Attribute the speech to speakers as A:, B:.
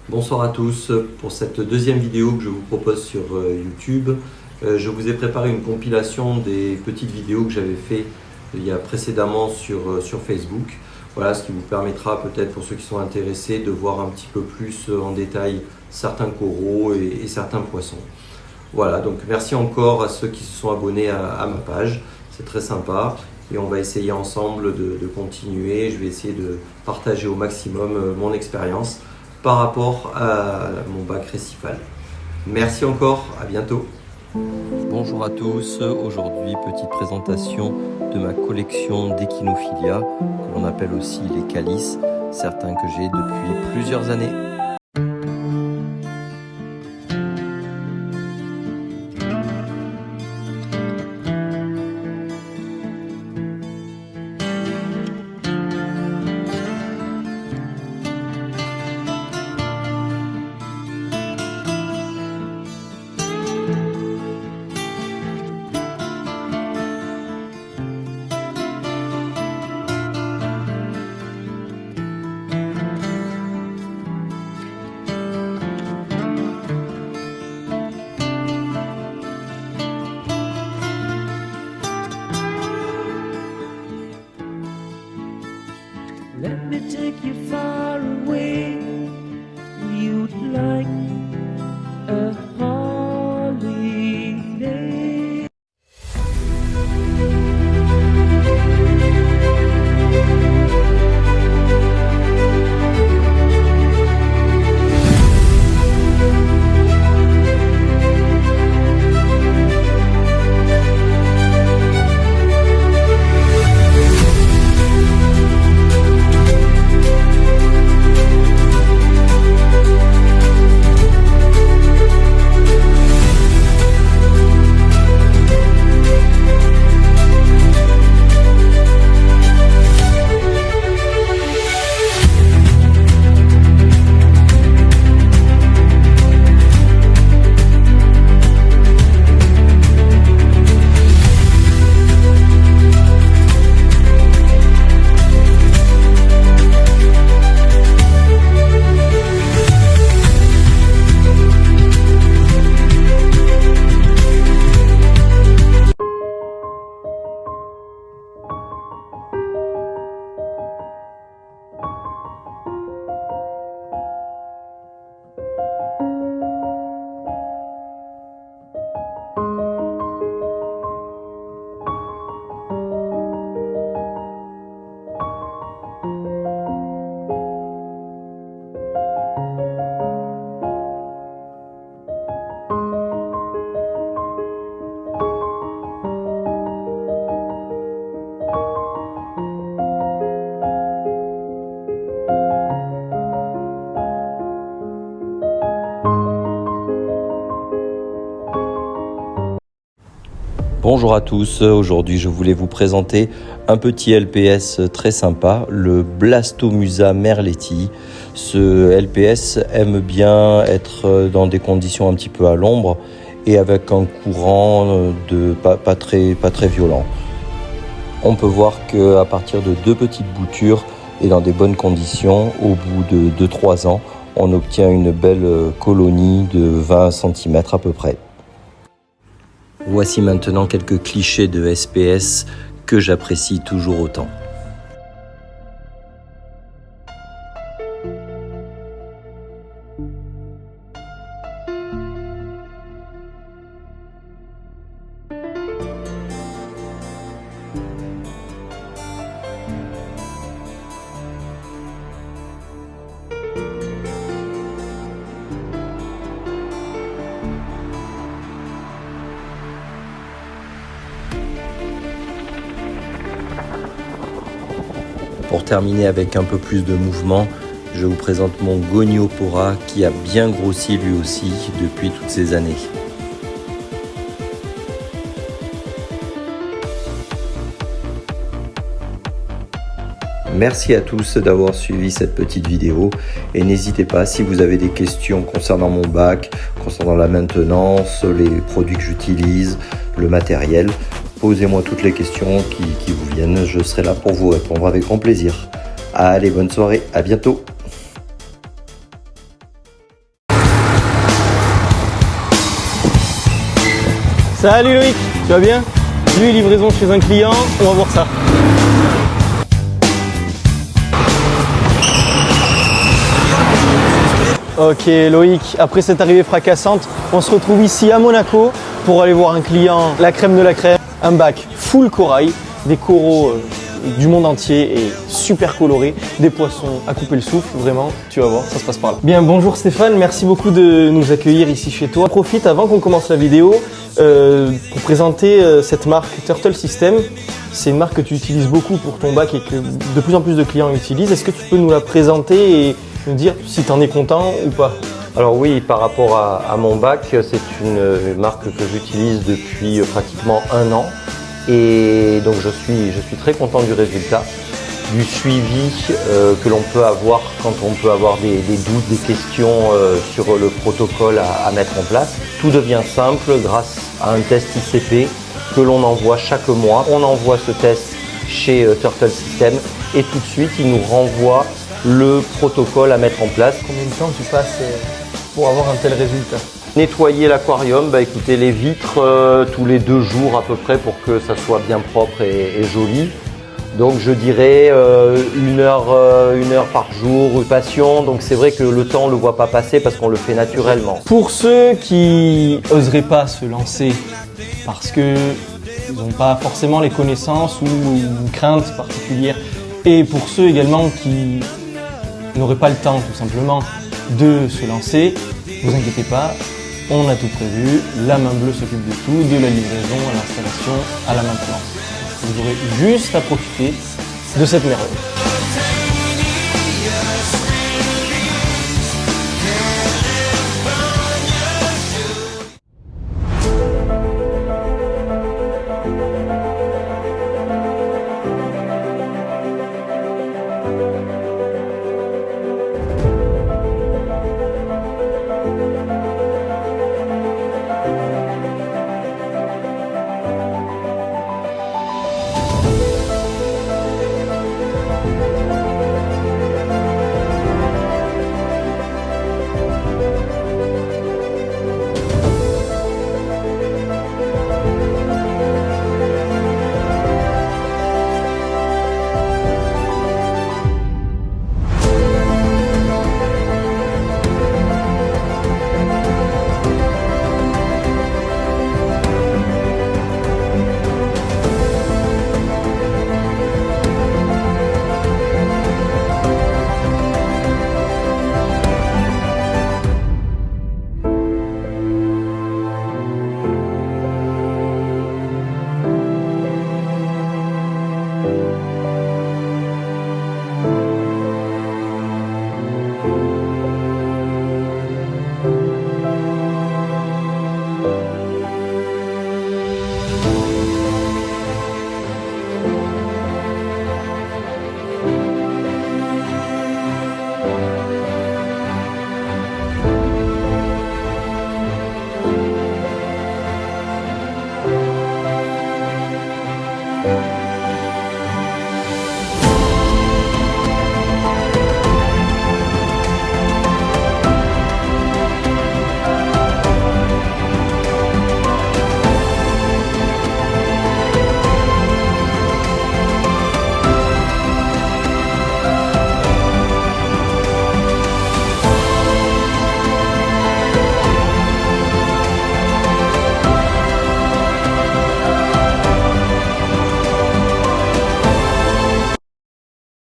A: Bonsoir à tous, pour cette deuxième vidéo que je vous propose sur YouTube, je vous ai préparé une compilation des petites vidéos que j'avais fait il y a précédemment sur Facebook. Voilà, ce qui vous permettra peut-être pour ceux qui sont intéressés de voir un petit peu plus en détail certains coraux et certains poissons. Voilà, donc merci encore à ceux qui se sont abonnés à ma page, c'est très sympa et on va essayer ensemble de continuer. Je vais essayer de partager au maximum mon expérience par rapport à mon bac récifal. Merci encore, à bientôt. Bonjour à tous, aujourd'hui petite présentation de ma collection d'Echinophilia, que l'on appelle aussi les calices, certains que j'ai depuis plusieurs années.
B: Let me take you far away. You'd like a holiday.
A: Bonjour à tous, aujourd'hui je voulais vous présenter un petit LPS très sympa, le Blastomusa merletii. Ce LPS aime bien être dans des conditions un petit peu à l'ombre et avec un courant pas très violent. On peut voir qu'à partir de 2 petites boutures et dans des bonnes conditions, au bout de 2-3 ans, on obtient une belle colonie de 20 cm à peu près. Voici maintenant quelques clichés de SPS que j'apprécie toujours autant. Pour terminer avec un peu plus de mouvement, je vous présente mon Goniopora qui a bien grossi lui aussi depuis toutes ces années. Merci à tous d'avoir suivi cette petite vidéo et n'hésitez pas si vous avez des questions concernant mon bac, concernant la maintenance, les produits que j'utilise, le matériel. Posez-moi toutes les questions qui vous viennent, je serai là pour vous répondre avec grand plaisir. Allez, bonne soirée, à bientôt.
C: Salut Loïc, tu vas bien? J'ai eu livraison chez un client, on va voir ça. Ok Loïc, après cette arrivée fracassante, on se retrouve ici à Monaco pour aller voir un client, la crème de la crème, un bac full corail, des coraux du monde entier et super colorés, des poissons à couper le souffle, vraiment, tu vas voir, ça se passe par là. Bien, bonjour Stéphane, merci beaucoup de nous accueillir ici chez toi. Profite avant qu'on commence la vidéo pour présenter cette marque Turtle System. C'est une marque que tu utilises beaucoup pour ton bac et que de plus en plus de clients utilisent. Est-ce que tu peux nous la présenter et nous dire si tu en es content ou pas?
A: Alors oui, par rapport à mon bac, c'est une marque que j'utilise depuis pratiquement 1 an. Et donc je suis très content du résultat, du suivi que l'on peut avoir quand on peut avoir des doutes, des questions sur le protocole à mettre en place. Tout devient simple grâce à un test ICP que l'on envoie chaque mois. On envoie ce test chez Turtle System et tout de suite il nous renvoie le protocole à mettre en place.
C: Combien de temps tu passes pour avoir un tel résultat?
A: Nettoyer l'aquarium, écoutez, les vitres tous les 2 jours à peu près pour que ça soit bien propre et joli. Donc je dirais 1 heure par jour, passion. Donc c'est vrai que le temps on le voit pas passer parce qu'on le fait naturellement.
C: Pour ceux qui n'oseraient pas se lancer parce qu'ils n'ont pas forcément les connaissances ou une crainte particulière, et pour ceux également qui n'auraient pas le temps tout simplement de se lancer, ne vous inquiétez pas, on a tout prévu, la main bleue s'occupe de tout, de la livraison à l'installation, à la maintenance. Vous aurez juste à profiter de cette merveille.